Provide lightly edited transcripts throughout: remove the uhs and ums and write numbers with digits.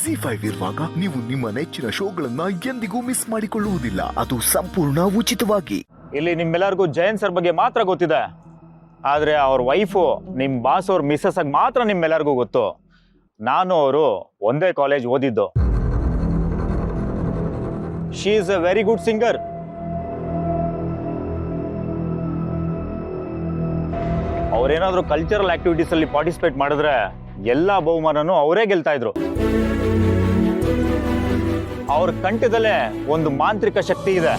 ZEE5 ಇರುವಾಗ ನೀವು ನಿಮ್ಮ ನೆಚ್ಚಿನ ಶೋಗಳನ್ನ ಎಂದಿಗೂ ಮಿಸ್ ಮಾಡಿಕೊಳ್ಳುವುದಿಲ್ಲ. ಅದು ಸಂಪೂರ್ಣ ಉಚಿತವಾಗಿ. ಇಲ್ಲಿ ನಿಮ್ಮೆಲ್ಲರಿಗೂ ಜಯಂತ್ ಸರ್ ಬಗ್ಗೆ ಮಾತ್ರ ಗೊತ್ತಿದೆ, ಆದ್ರೆ ಅವ್ರ ವೈಫು ನಿಮ್ ಬಾಸ್ ಅವ್ರ ಮಿಸ್ಸಸ್ ಆಗಿ ಮಾತ್ರ ನಿಮ್ಮೆಲ್ಲರಿಗೂ ಗೊತ್ತು. ನಾನು ಅವರು ಒಂದೇ ಕಾಲೇಜ್ ಓದಿದ್ದು. She is a very good singer. ಅವ್ರೇನಾದ್ರೂ ಕಲ್ಚರಲ್ ಆಕ್ಟಿವಿಟೀಸ್ ಅಲ್ಲಿ ಪಾರ್ಟಿಸಿಪೇಟ್ ಮಾಡಿದ್ರೆ ಎಲ್ಲಾ ಬಹುಮಾನನೂ ಅವರೇ ಗೆಲ್ತಾ ಇದ್ರು. ಅವ್ರ ಕಂಠದಲ್ಲೇ ಒಂದು ಮಾಂತ್ರಿಕ ಶಕ್ತಿ ಇದೆ.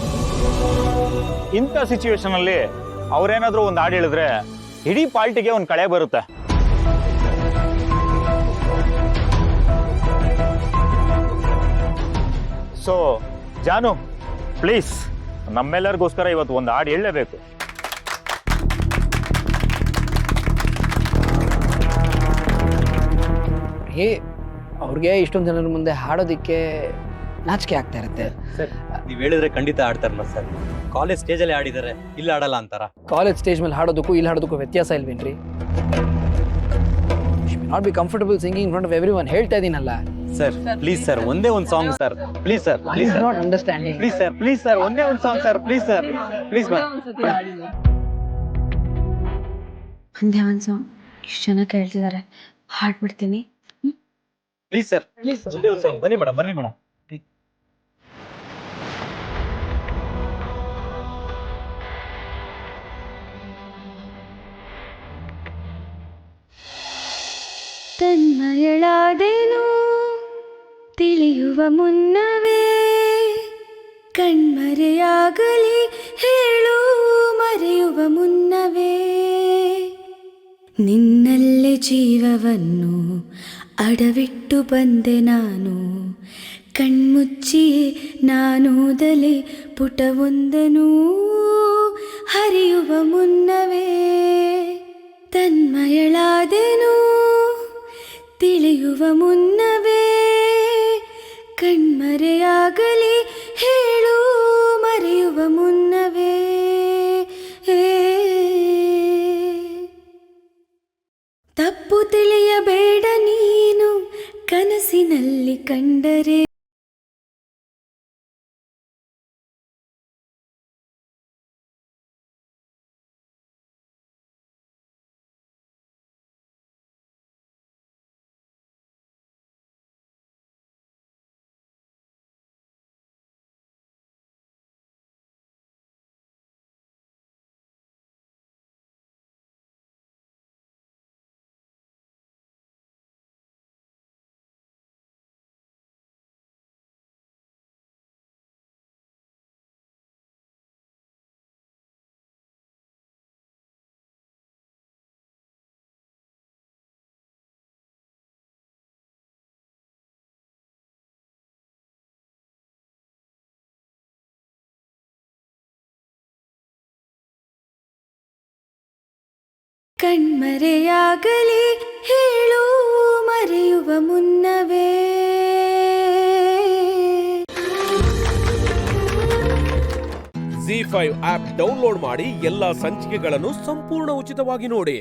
ಇಂಥ ಸಿಚುವೇಶನ್ ಅಲ್ಲಿ ಅವ್ರೇನಾದ್ರೂ ಒಂದು ಹಾಡು ಹೇಳಿದ್ರೆ ಇಡೀ ಪಾರ್ಟಿಗೆ ಒಂದು ಕಳೆ ಬರುತ್ತೆ. ಸೊ ಜಾನು, ಪ್ಲೀಸ್ ನಮ್ಮೆಲ್ಲರಿಗೋಸ್ಕರ ಇವತ್ತು ಒಂದು ಹಾಡು ಹೇಳಲೇಬೇಕು. ಅವ್ರಿಗೆ ಇಷ್ಟೊಂದು ಜನರ ಮುಂದೆ ಹಾಡೋದಿಕ್ಕೆ ನಾಚಿಕೆ ಆಗ್ತಾ ಇರುತ್ತೆ. ಸರ್ ನೀವು ಹೇಳಿದ್ರೆ ಖಂಡಿತ ಆಡ್ತಾರಲ್ಲ ಸರ್. ಕಾಲೇಜ್ ಸ್ಟೇಜಲ್ಲಿ ಆಡಿದ್ದಾರೆ, ಇಲ್ಲಿ ಆಡಲ್ಲ ಅಂತಾರ. ಕಾಲೇಜ್ ಸ್ಟೇಜ್ ಮೇಲೆ ಹಾಡೋದಕ್ಕೂ ಇಲ್ಲಿ ಹಾಡೋದಕ್ಕೂ ವ್ಯತ್ಯಾಸ ಇಲ್ವೇನ್ರಿ? Not be comfortable singing in front of everyone. ಹೇಳ್ತಾ ಇದೀನಲ್ಲ ಸರ್, ಪ್ಲೀಸ್ ಸರ್, ಒಂದೇ ಒಂದು song sir, please sir, please sir, not understanding. Please sir, please sir, ಒಂದೇ ಒಂದು song sir, please sir, please ಒಂದೇ ಒಂದು ಸಾಂಗ್ ಇಷ್ಟು ಜನ ಕೇಳ್ತಿದ್ದಾರೆ, ಹಾಡ್ಬಿಡ್ತೀನಿ. ಪ್ಲೀಸ್ ಸರ್, ಪ್ಲೀಸ್ ಒಂದೇ ಒಂದು ಸಾಂಗ್. ಬನ್ನಿ ಮೇಡಮ್, ಬನ್ನಿ ಮೇಡಮ್. ತನ್ಮಯಳಾದೆನು ತಿಳಿಯುವ ಮುನ್ನವೇ, ಕಣ್ಮರೆಯಾಗಲಿ ಹೇಳು ಮರೆಯುವ ಮುನ್ನವೇ, ನಿನ್ನಲ್ಲೇ ಜೀವವನ್ನು ಅಡವಿಟ್ಟು ಬಂದೆ ನಾನು, ಕಣ್ಮುಚ್ಚಿಯೇ ನಾನೋದಲೆ ಪುಟವೊಂದನು ಹರಿಯುವ ಮುನ್ನವೇ, ತನ್ಮಯಳಾದೆನು ತಿಳಿಯುವ ಮುನ್ನವೇ, ಕಣ್ಮರೆಯಾಗಲಿ ಹೇಳು ಮರೆಯುವ ಮುನ್ನವೇ. ತಪ್ಪು ತಿಳಿಯಬೇಡ ನೀನು ಕನಸಿನಲ್ಲಿ ಕಂಡರೆ, ಕಣ್ಮರೆಯಾಗಲಿ ಹೇಳು ಮರೆಯುವ ಮುನ್ನವೇ. ZEE5 ಆಪ್ ಡೌನ್ಲೋಡ್ ಮಾಡಿ ಎಲ್ಲಾ ಸಂಚಿಕೆಗಳನ್ನು ಸಂಪೂರ್ಣ ಉಚಿತವಾಗಿ ನೋಡಿ.